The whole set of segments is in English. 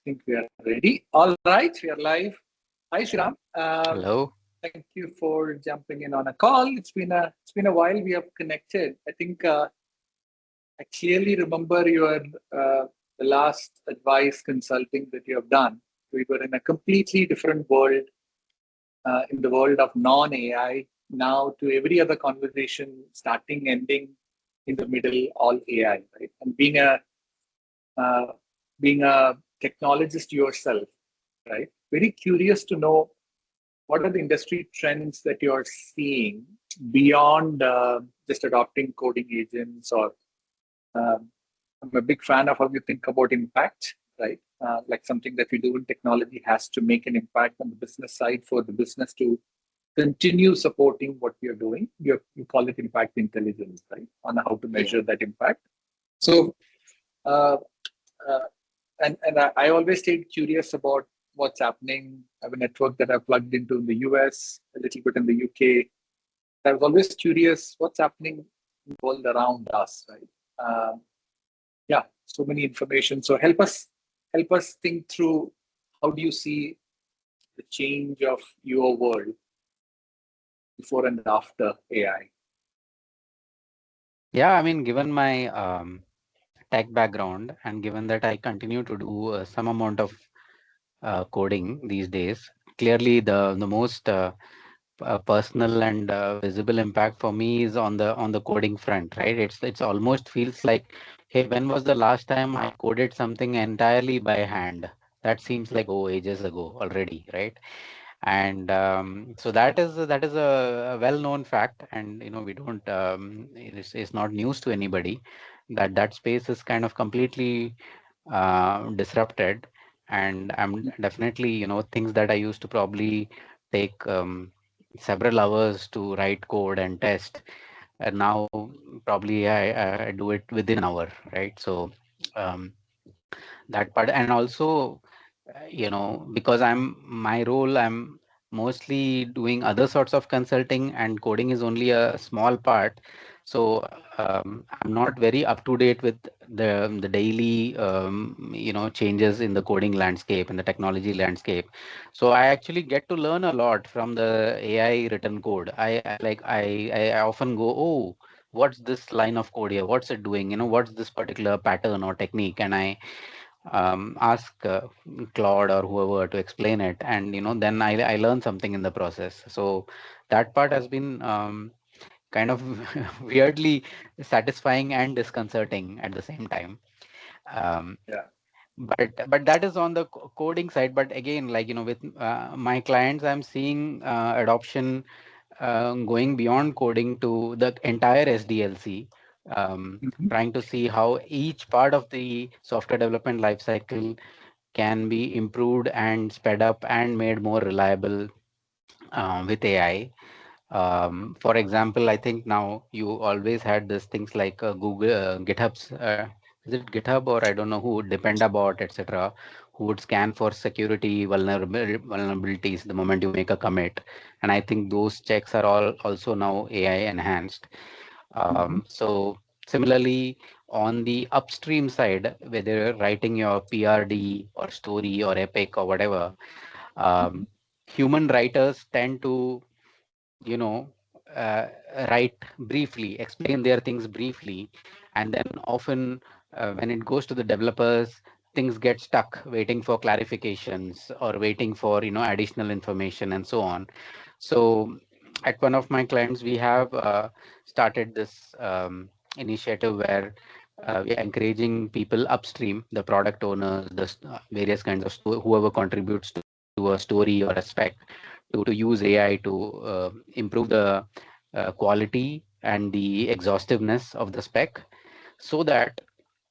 think we are ready. All right, we are live. Hi, Sriram. Hello. Thank you for jumping in on a call. It's been a while we have connected. I think I clearly remember your the last advice consulting that you have done. We were in a completely different world, in the world of non-AI. Now to every other conversation, starting, ending, in the middle, all AI, right? And uh, being a technologist yourself, right? Very curious to know what are the industry trends that you're seeing beyond just adopting coding agents or I'm a big fan of how you think about impact, right? Like something that we do in technology has to make an impact on the business side for the business to continue supporting what we are doing. You call it impact intelligence, right? On how to measure that impact. So uh, uh, and I always stayed curious about what's happening. I have a network that I've plugged into in the US, a little bit in the UK. I was always curious what's happening in the world around us, right? Yeah, so many information. So help us think through how do you see the change of your world before and after AI? Yeah, I mean, given my tech background and given that I continue to do some amount of coding these days, clearly the most personal and visible impact for me is on the coding front, right? It's almost feels like, hey, when was the last time I coded something entirely by hand? That seems like, oh, ages ago already, right? And so that is a well-known fact, and we don't it's not news to anybody that that space is kind of completely disrupted. And I'm definitely, things that I used to probably take several hours to write code and test, and now probably I do it within an hour, right? So um, that part. And also because my role, I'm mostly doing other sorts of consulting, and coding is only a small part. So I'm not very up to date with the daily changes in the coding landscape and the technology landscape. So I actually get to learn a lot from the AI written code. I often go, oh, what's this line of code here, what's it doing, what's this particular pattern or technique, and I ask Claude or whoever to explain it, and then I learn something in the process. So that part has been kind of weirdly satisfying and disconcerting at the same time. Um, Yeah. but that is on the coding side. But again, like with my clients, I'm seeing adoption going beyond coding to the entire SDLC, Mhm. trying to see how each part of the software development lifecycle can be improved and sped up and made more reliable with AI. For example, I think now you always had these things like Google, GitHub's, is it GitHub or I don't know who, Dependabot, etc., who would scan for security vulnerabilities the moment you make a commit. And I think those checks are all also now AI enhanced. Mhm. So similarly, on the upstream side, whether you're writing your PRD or story or epic or whatever, Mhm. um, human writers tend to you know, uh, write briefly, explain their things briefly, and then often when it goes to the developers, things get stuck waiting for clarifications or waiting for additional information and so on. So at one of my clients, we have started this initiative where we are encouraging people upstream, the product owners, the various kinds of whoever contributes to a story or a spec, to use AI to improve the quality and the exhaustiveness of the spec, so that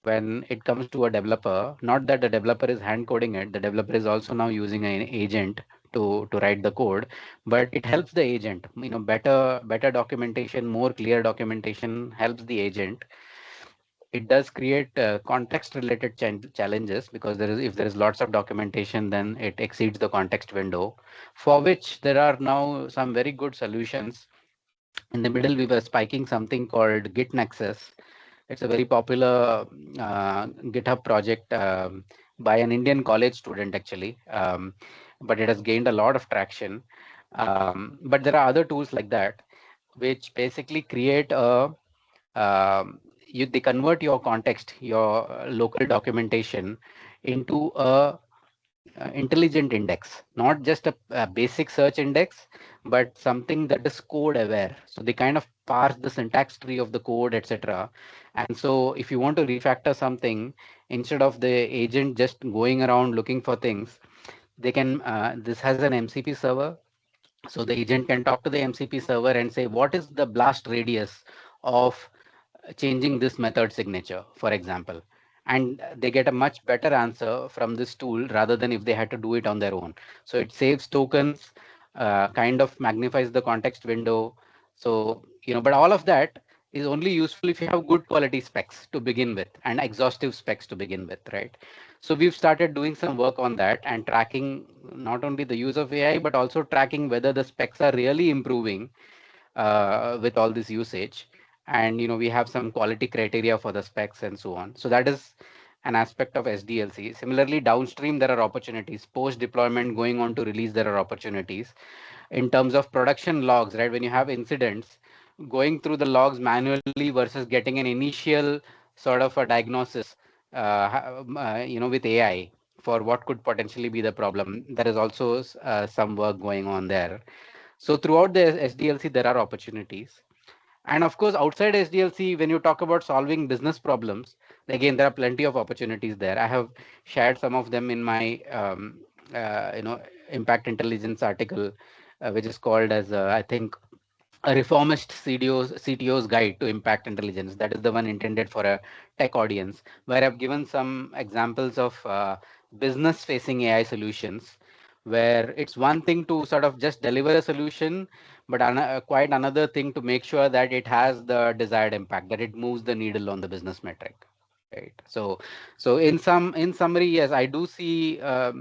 when it comes to a developer, not that the developer is hand coding it, the developer is also now using an agent to write the code, but it helps the agent. Better documentation, more clear documentation helps the agent. It does create context related challenges, because if there is lots of documentation, then it exceeds the context window, for which there are now some very good solutions. In the middle, we were spiking something called GitNexus. It's a very popular GitHub project by an Indian college student actually, but it has gained a lot of traction. But there are other tools like that, which basically create a they convert your context, your local documentation into a intelligent index, not just a basic search index, but something that is code aware. So they kind of parse the syntax tree of the code, etc. And so if you want to refactor something, instead of the agent just going around looking for things, they can, this has an MCP server. So the agent can talk to the MCP server and say, what is the blast radius of changing this method signature, for example. And they get a much better answer from this tool rather than if they had to do it on their own. So it saves tokens, kind of magnifies the context window. So, but all of that is only useful if you have good quality specs to begin with and exhaustive specs to begin with, right? So we've started doing some work on that and tracking not only the use of AI, but also tracking whether the specs are really improving with all this usage. And we have some quality criteria for the specs and so on. So that is an aspect of SDLC. Similarly, downstream, there are opportunities. Post deployment, going on to release, there are opportunities. In terms of production logs, right? When you have incidents, going through the logs manually versus getting an initial sort of a diagnosis, with AI for what could potentially be the problem. There is also some work going on there. So throughout the SDLC, there are opportunities. And of course, outside SDLC, when you talk about solving business problems, again, there are plenty of opportunities there. I have shared some of them in my, impact intelligence article, which is called as, I think, a reformist CTO's guide to impact intelligence. That is the one intended for a tech audience, where I've given some examples of business facing AI solutions, where it's one thing to sort of just deliver a solution, but quite another thing to make sure that it has the desired impact, that it moves the needle on the business metric. Right. So in summary, yes, I do see a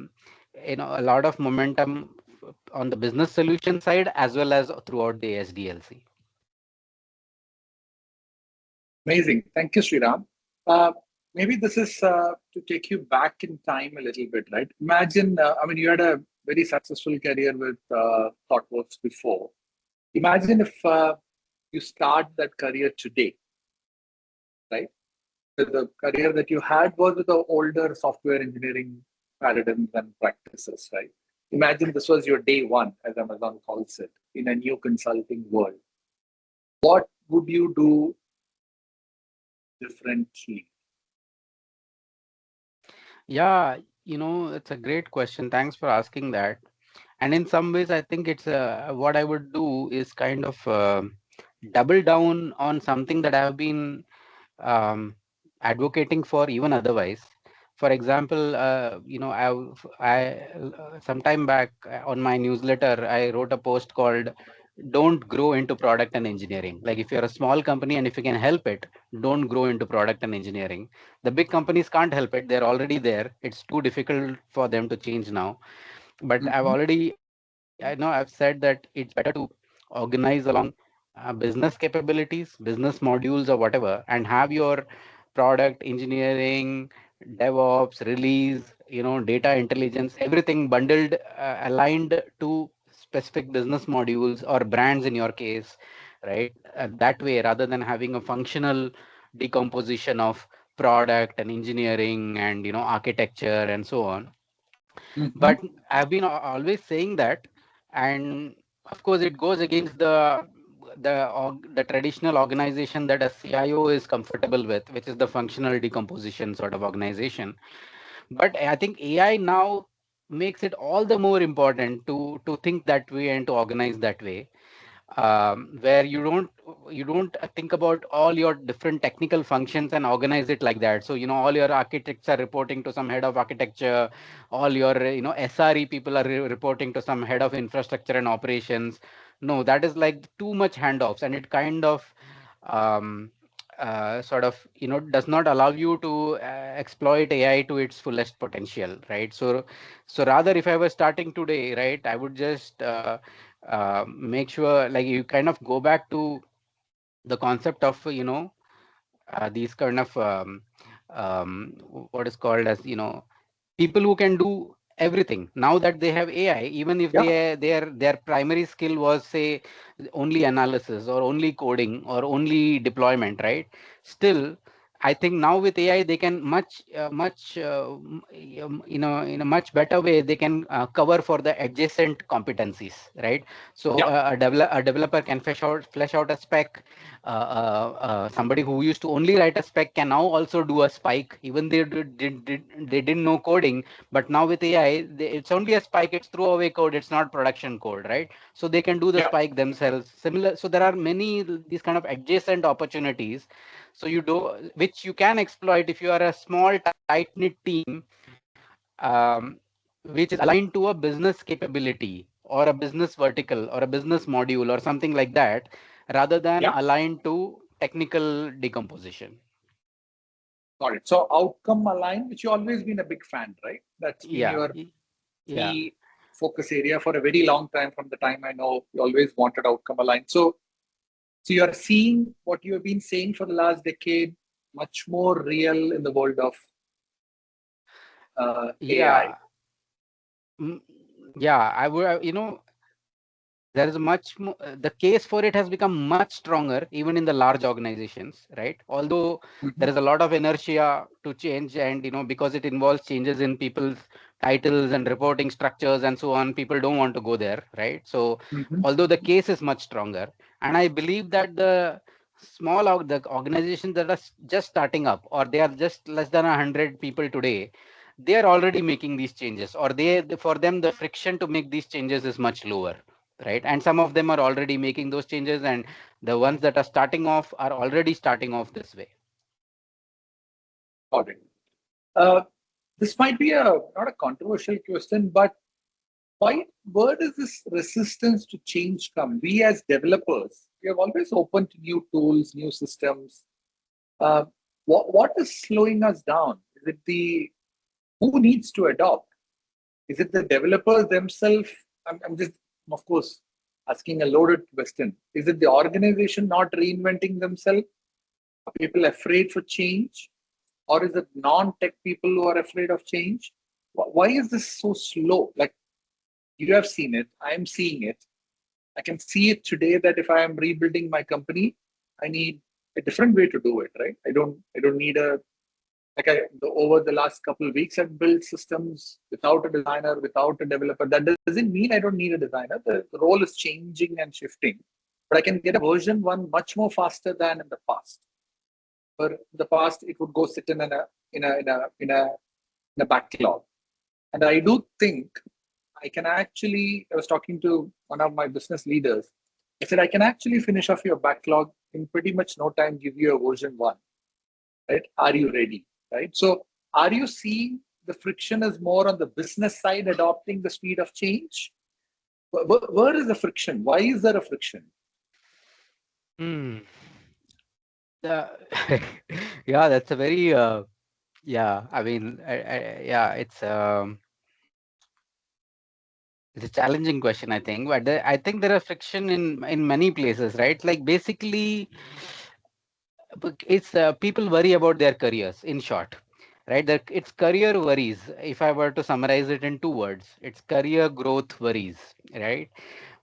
lot of momentum on the business solution side as well as throughout the SDLC. Amazing. Thank you, Sriram. Uh, Maybe this is to take you back in time a little bit, right? Imagine, you had a very successful career with ThoughtWorks before. Imagine if you start that career today, right? The career that you had was with the older software engineering paradigms and practices, right? Imagine this was your day one, as Amazon calls it, in a new consulting world. What would you do differently? Yeah, it's a great question. Thanks for asking that. And in some ways, I think it's what I would do is kind of double down on something that I've been um, advocating for even otherwise. For example, sometime back on my newsletter, I wrote a post called "Don't grow into product and engineering." Like if you're a small company and if you can help it, don't grow into product and engineering. The big companies can't help it; they're already there. It's too difficult for them to change now. But Mhm. I know I've said that it's better to organize along business capabilities, business modules, or whatever, and have your product engineering, DevOps, release, data intelligence, everything bundled, aligned to specific business modules or brands in your case, right? That way, rather than having a functional decomposition of product and engineering and architecture and so on. Mhm. But I've been always saying that, and of course it goes against the traditional organization that a CIO is comfortable with, which is the functional decomposition sort of organization. But I think AI now makes it all the more important to think that way and to organize that way, where you don't think about all your different technical functions and organize it like that. So all your architects are reporting to some head of architecture, all your SRE people are reporting to some head of infrastructure and operations. No, that is like too much handoffs, and it kind of um, sort of does not allow you to exploit AI to its fullest potential, right? So rather, if I was starting today, right, I would just make sure like you kind of go back to the concept of these kind of what is called as people who can do everything. Now that they have AI, even if Yeah, their primary skill was, say, only analysis or only coding or only deployment, right? Still, I think now with AI they can much in a much better way they can cover for the adjacent competencies, right? So yeah, a developer can flesh out a spec. Somebody who used to only write a spec can now also do a spike, even they didn't know coding. But now with AI, it's only a spike, it's throwaway code, it's not production code, right? So they can do the yeah. spike themselves. Similar, so there are many these kind of adjacent opportunities. So you do, which you can exploit if you are a small, tight-knit team, which is aligned to a business capability or a business vertical or a business module or something like that, rather than Yeah. aligned to technical decomposition. Got it. So outcome aligned, which you always been a big fan, right? That's been Yeah, your yeah, key focus area for a very long time. From the time I know, you always wanted outcome aligned. So you are seeing what you have been saying for the last decade, much more real in the world of AI. yeah. Mm, yeah, I would, there is much more, the case for it has become much stronger even in the large organizations, right? Although Mhm, there is a lot of inertia to change, and because it involves changes in people's titles and reporting structures and so on, people don't want to go there, right? So mhm. although the case is much stronger, and I believe that the organizations that are just starting up, or they are just less than 100 people today, they are already making these changes, or for them the friction to make these changes is much lower, right? And some of them are already making those changes, and the ones that are starting off are already starting off this way. Got it. Uh, this might be a not a controversial question, but where does this resistance to change come? We as developers, we have always open to new tools, new systems. Uh, what is slowing us down? Is it the who needs to adopt? Is it the developers themselves? I'm just, of course, asking a loaded question. Is it the organization not reinventing themselves? Are people afraid for change? Or is it non-tech people who are afraid of change? Why is this so slow? Like you have seen it, I am seeing it. I can see it today that if I am rebuilding my company, I need a different way to do it, right? I don't need a over the last couple of weeks, I've built systems without a designer, without a developer. That doesn't mean I don't need a designer. The role is changing and shifting, but I can get a version one much more faster than in the past. Where in the past, it would go sit in a backlog. And I do think I can actually. I was talking to one of my business leaders. I said I can actually finish off your backlog in pretty much no time. Give you a version one, right? Are you ready? Right. So, are you seeing the friction is more on the business side adopting the speed of change? Where is the friction? Why is there a friction? Hmm. Uh, yeah, that's a very yeah. I mean, yeah, it's a challenging question, I think, but I think there are friction in many places, right? Like basically, it's people worry about their careers. In short, right? It's career worries. If I were to summarize it in two words, it's career growth worries, right?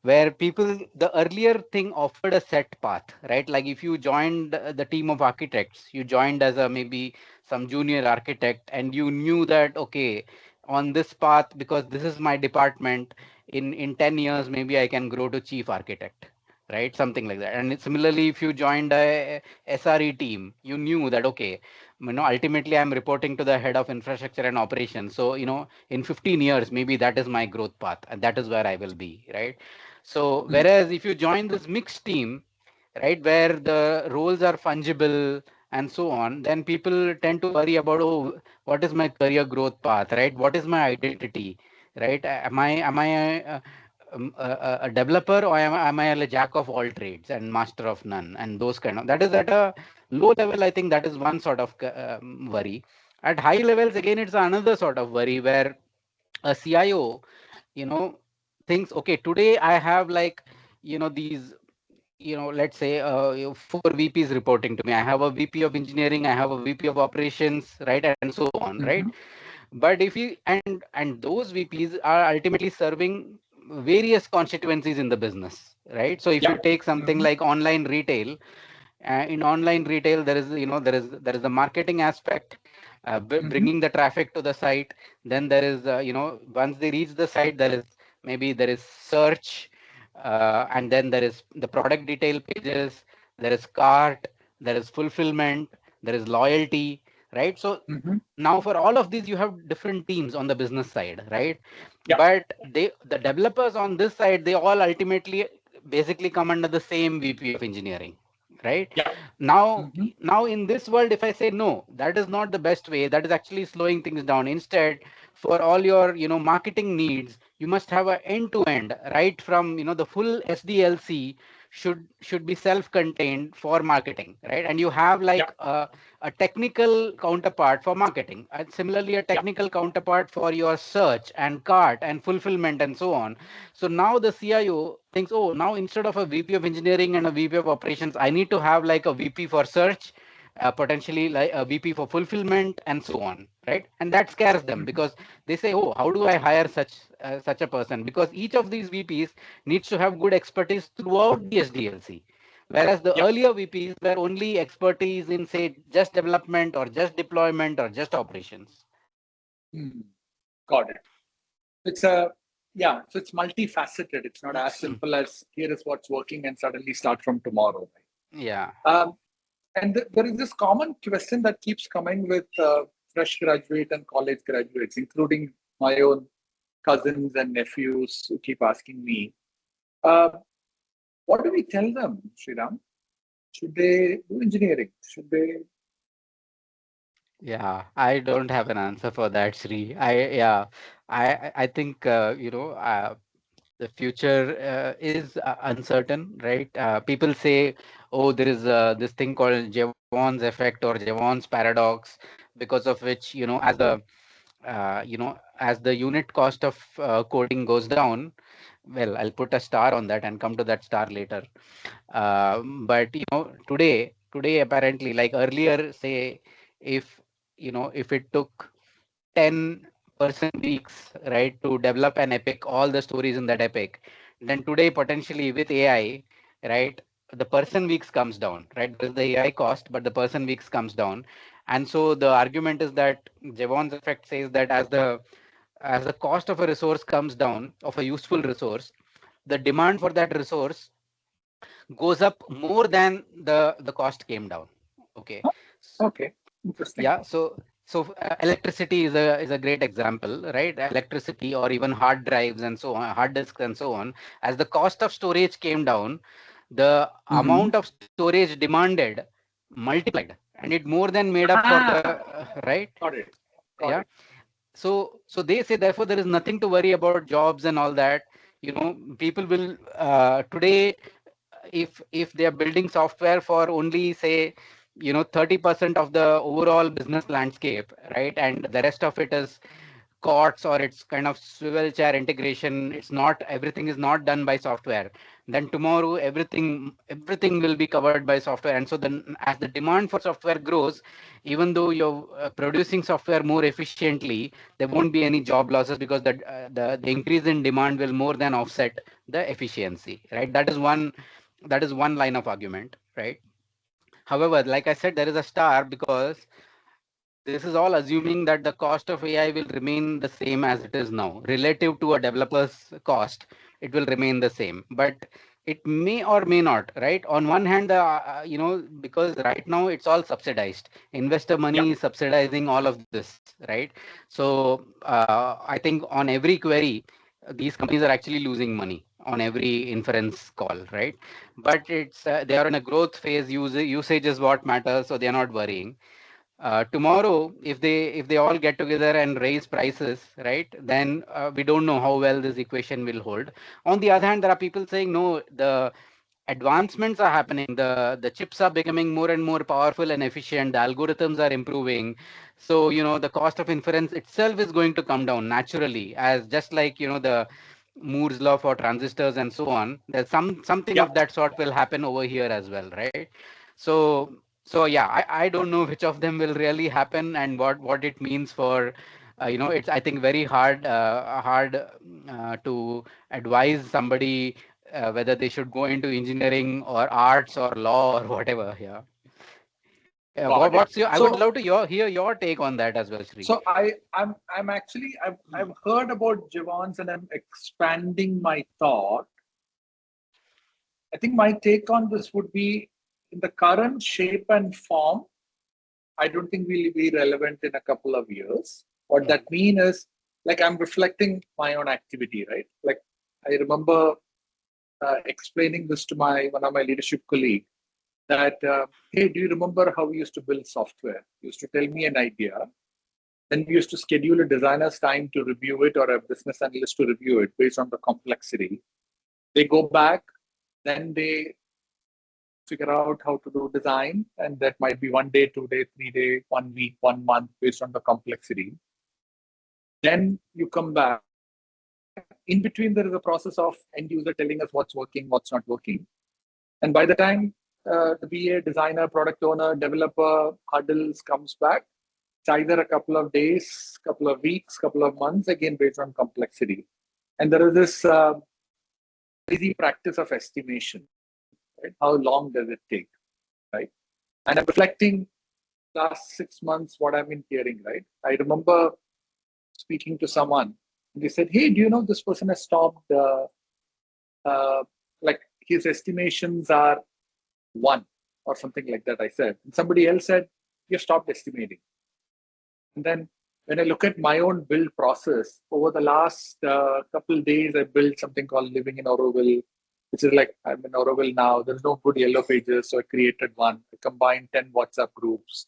Where people, the earlier thing offered a set path, right? Like if you joined the team of architects, you joined as a maybe some junior architect, and you knew that, okay, on this path, because this is my department, in 10 years maybe I can grow to chief architect, right? Something like that. And similarly, if you joined a SRE team, you knew that, okay, ultimately I'm reporting to the head of infrastructure and operations, so in 15 years maybe that is my growth path, and that is where I will be, right? So Mhm. whereas if you join this mixed team, right, where the roles are fungible and so on, then people tend to worry about, oh, what is my career growth path, right? What is my identity, right? Am I a developer, or am I a jack of all trades and master of none, and those kind of, that is at a low level. I think that is one sort of worry. At high levels, again, it's another sort of worry where a CIO, you know, thinks, okay, today I have like, these, let's say 4 VPs reporting to me. I have a VP of engineering, I have a VP of operations, right, and so on, right? Mhm. But if you and those VPs are ultimately serving various constituencies in the business, right? So if Yeah. you take something Mm-hmm. like online retail, in online retail there is there is the marketing aspect, Mm-hmm. bringing the traffic to the site. Then there is once they reach the site, there is search, and then there is the product detail pages, there is cart, there is fulfillment, there is loyalty, right? So Mm-hmm. now for all of these you have different teams on the business side, right? Yeah. But the developers on this side, they all ultimately basically come under the same VP of engineering, right? Yeah. now Mm-hmm. now in this world, if I say no, that is not the best way, that is actually slowing things down. Instead, for all your marketing needs, you must have a end to end, right? From the full SDLC should be self contained for marketing, right? And you have Yeah. like a technical counterpart for marketing, and similarly a Yeah. technical counterpart for your search and cart and fulfillment and so on. So now the CIO thinks, oh, now instead of a VP of engineering and a VP of operations, I need to have like a VP for search, potentially like a VP for fulfillment and so on, right? And that scares them Mm-hmm. because they say, oh, how do I hire such a person? Because each of these VPs needs to have good expertise throughout the SDLC. Whereas the Yeah. earlier VPs were only expertise in, say, just development or just deployment or just operations. Mm. Got it. It's a yeah. So it's multifaceted. It's not as simple as here is what's working and suddenly start from tomorrow. Yeah. Um, and there is this common question that keeps coming with fresh graduate and college graduates, including my own cousins and nephews who keep asking me, uh, what do we tell them, Sriram? Should they do engineering? Should they? Yeah, I don't have an answer for that, Sree. I think the future is uncertain, right? People say, oh, there is this thing called Jevons effect or Jevons paradox, because of which as the unit cost of coding goes down. Well, I'll put a star on that and come to that star later. But today apparently, like earlier, say, if if it took 10 person weeks, right, to develop an epic, all the stories in that epic, then today potentially with AI, right, the person weeks comes down, right? There is the AI cost, but the person weeks comes down. And so the argument is that Jevons effect says that as the cost of a resource comes down, of a useful resource, the demand for that resource goes up more than the cost came down. Okay. Huh? Okay, interesting. Yeah, so electricity is a great example, right? Electricity or even hard drives and so on, hard disks and so on. As the cost of storage came down, the Mm-hmm. amount of storage demanded multiplied, and it more than made up for the Ah, right. got it. Got Yeah. it. So they say therefore there is nothing to worry about jobs and all that. People will today, if they are building software for only, say, 30% of the overall business landscape, right, and the rest of it is cots or it's kind of swivel chair integration, it's not, everything is not done by software, then tomorrow everything will be covered by software. And so then as the demand for software grows, even though you're producing software more efficiently, there won't be any job losses because the increase in demand will more than offset the efficiency, right? That is one line of argument, right? However, like I said, there is a star because this is all assuming that the cost of AI will remain the same as it is now. Relative to a developer's cost, it will remain the same. But it may or may not, right? On one hand, because right now it's all subsidized. Investor Yeah. money is subsidizing all of this, right? So I think on every query, these companies are actually losing money on every inference call, right? But they are in a growth phase. Usage is what matters, so they are not worrying. Tomorrow, if they all get together and raise prices, right, then we don't know how well this equation will hold. On the other hand, there are people saying no, the advancements are happening, the chips are becoming more and more powerful and efficient, the algorithms are improving. So the cost of inference itself is going to come down naturally, as just like the Moore's law for transistors and so on. There's something Yeah. of that sort will happen over here as well, right? So yeah, I don't know which of them will really happen and what it means for It's, I think, very hard to advise somebody whether they should go into engineering or arts or law or whatever. Yeah. Got it. What's your? I would So love to hear your take on that as well, Sree. so I'm actually I've heard about Jevons and I'm expanding my thought. I think my take on this would be in the current shape and form, I don't think will be relevant in a couple of years. What Yeah. that mean is like I'm reflecting my own activity, right? Like I remember explaining this to my one of my leadership colleague that hey, do you remember how we used to build software? You used to tell me an idea, then we used to schedule a designer's time to review it or a business analyst to review it based on the complexity. They go back, then they figure out how to do design, and that might be 1 day, 2 day, 3 day, 1 week, 1 month based on the complexity. Then you come back. In between, there is a process of end user telling us what's working, what's not working. And by the time the BA, designer, product owner, developer huddles comes back, it's either a couple of days, couple of weeks, couple of months, again based on complexity. And there is this easy practice of estimation, right? How long does it take, right? And I'm reflecting last 6 months what I've been hearing, right? I remember speaking to someone, and they said, "Hey, do you know this person has stopped? Uh, like his estimations are one or something like that." I said, and somebody else said, "You stopped estimating." And then when I look at my own build process over the last couple of days, I built something called Living in Auroville, which is like I'm in Auroville now. There's no good yellow pages, so I created one. I combined 10 WhatsApp groups,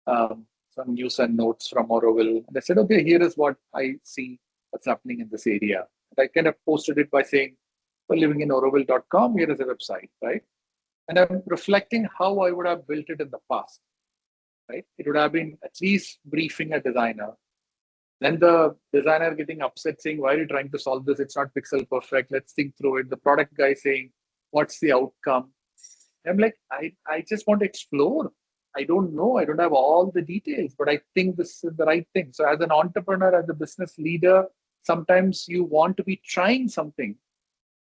some news and notes from Auroville. And I said, okay, here is what I see what's happening in this area. And I kind of posted it by saying, well, livinginauroville.com, here is a website, right? And I'm reflecting how I would have built it in the past, right? It would have been at least briefing a designer. Then the designer getting upset saying, why are you trying to solve this? It's not pixel perfect. Let's think through it. The product guy saying, what's the outcome? I'm like, I just want to explore. I don't know. I don't have all the details, but I think this is the right thing. So as an entrepreneur, as a business leader, sometimes you want to be trying something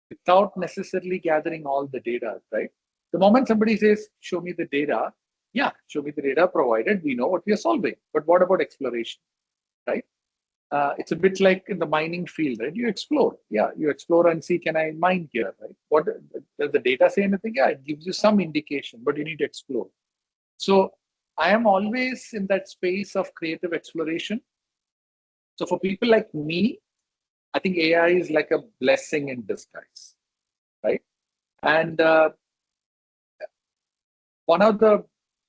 without necessarily gathering all the data, right? The moment somebody says, show me the data, yeah, show me the data provided, we know what we are solving. But what about exploration, right? It's a bit like in the mining field, right? You explore, yeah, you explore and see, can I mine here, right? What does the data say anything? Yeah, it gives you some indication, but you need to explore. So I am always in that space of creative exploration. So for people like me, I think AI is like a blessing in disguise, right? And one of the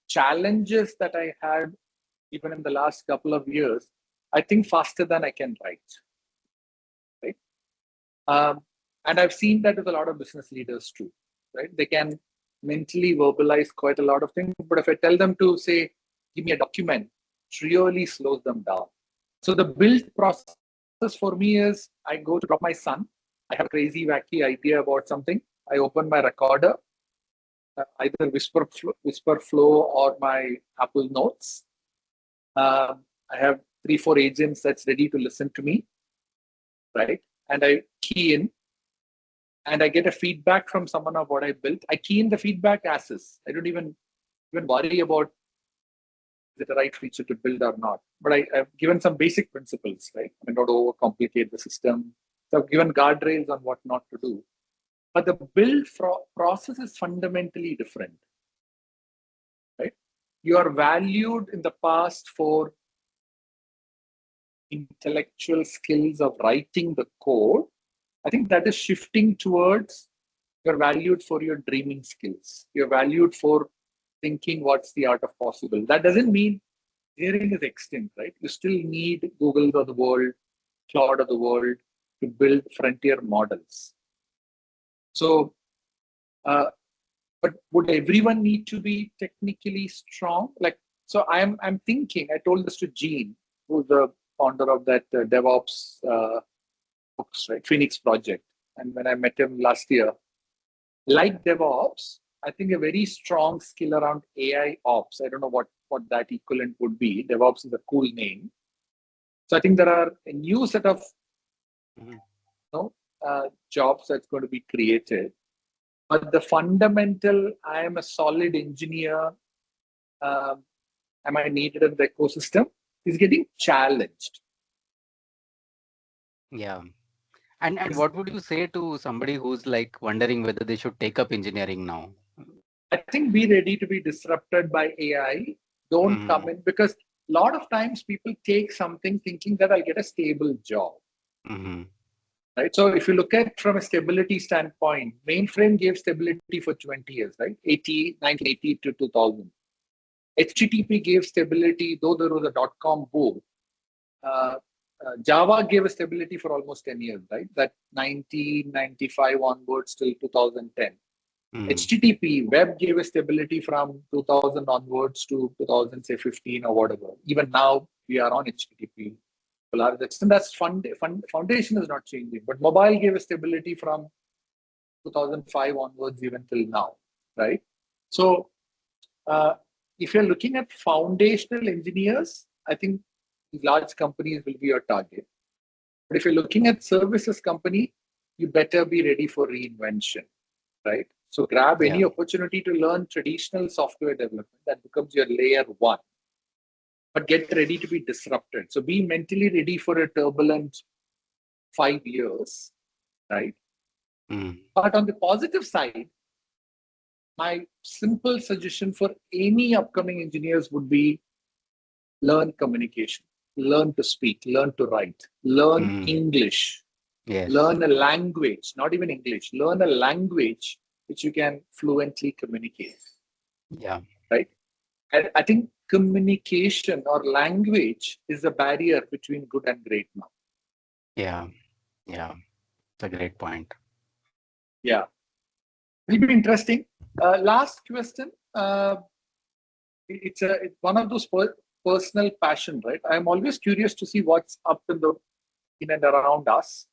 challenges that I had even in the last couple of years, I think faster than I can write, right? And I've seen that with a lot of business leaders too, right? They can mentally verbalize quite a lot of things, but if I tell them to say, give me a document, it really slows them down. So the build process for me is I go to drop my son. I have a crazy, wacky idea about something. I open my recorder, either Whisper Flow or my Apple Notes. I have 3, 4 agents that's ready to listen to me, right? And I key in, and I get a feedback from someone of what I built. I key in the feedback as is. I don't even worry about is it the right feature to build or not. But I've given some basic principles, right? I mean, not overcomplicate the system. So I've given guardrails on what not to do. But the build process is fundamentally different, right? You are valued in the past for intellectual skills of writing the code. I think that is shifting towards you're valued for your dreaming skills. You're valued for thinking what's the art of possible. That doesn't mean engineering is extinct, right? You still need Google of the world, Cloud of the world to build frontier models. So, but would everyone need to be technically strong? Like, so I'm thinking. I told this to Gene, who's the founder of that DevOps books, right? Phoenix Project. And when I met him last year, like DevOps, I think a very strong skill around AI ops. I don't know what that equivalent would be. DevOps is a cool name. So I think there are a new set of Mhm. jobs that's going to be created. But the fundamental, I am a solid engineer, um, am I needed in the ecosystem, is getting challenged. Yeah. And what would you say to somebody who's like wondering whether they should take up engineering now? I think be ready to be disrupted by AI. Don't Mm-hmm. come in because a lot of times people take something thinking that I'll get a stable job. Mm-hmm. Right. So if you look at from a stability standpoint, mainframe gave stability for 20 years, right? 1980 to 2000. HTTP gave stability, though there was a dot-com boom. Uh, Java gave a stability for almost 10 years, right? That 1995 onwards till 2010. Mm-hmm. HTTP web gave a stability from 2000 onwards to 2015 or whatever. Even now we are on HTTP. To large extent, that's foundation is not changing, but mobile gave a stability from 2005 onwards even till now, right? So uh, if you're looking at foundational engineers, I think large companies will be your target. But if you're looking at services company, you better be ready for reinvention, right? So grab Yeah. any opportunity to learn traditional software development that becomes your layer one, but get ready to be disrupted. So be mentally ready for a turbulent 5 years, right? Mm. But on the positive side, my simple suggestion for any upcoming engineers would be learn communication, learn to speak, learn to write, learn Mm. English, Yes. learn a language, not even English, learn a language which you can fluently communicate, Yeah. right? And I think communication or language is a barrier between good and great now. Yeah. Yeah. It's a great point. Yeah, it'll be interesting. Last question. It's one of those personal passion, right? I'm always curious to see what's up in and around us.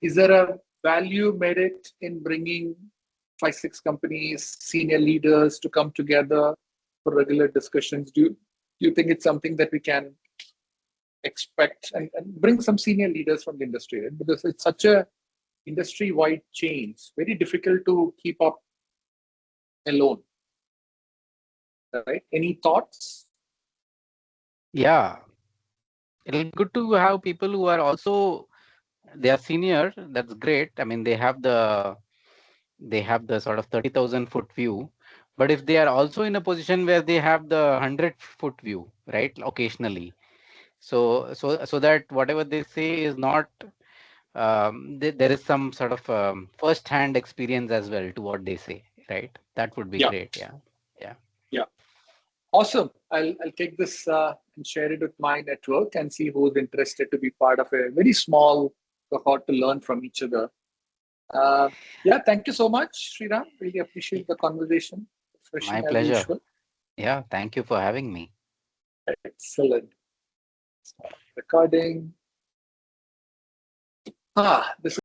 Is there a value merit in bringing 5, 6 companies, senior leaders to come together for regular discussions? Do you think it's something that we can expect and bring some senior leaders from the industry, right? Because it's such a industry-wide change, very difficult to keep up alone, right? Any thoughts? Yeah. It'll be good to have people who are also they are senior. That's great. I mean, they have the sort of 30,000-foot view. But if they are also in a position where they have the 100-foot view, right? Occasionally. So that whatever they say is not there is some sort of first-hand experience as well to what they say, right? That would be Yeah, great. Yeah. Yeah. yeah. Awesome. I'll take this and share it with my network and see who's interested to be part of a very small cohort to learn from each other. Uh, yeah, thank you so much, Sriram. Really appreciate the conversation. My Refreshing as pleasure. usual. Yeah. Thank you for having me. Excellent. Start recording. This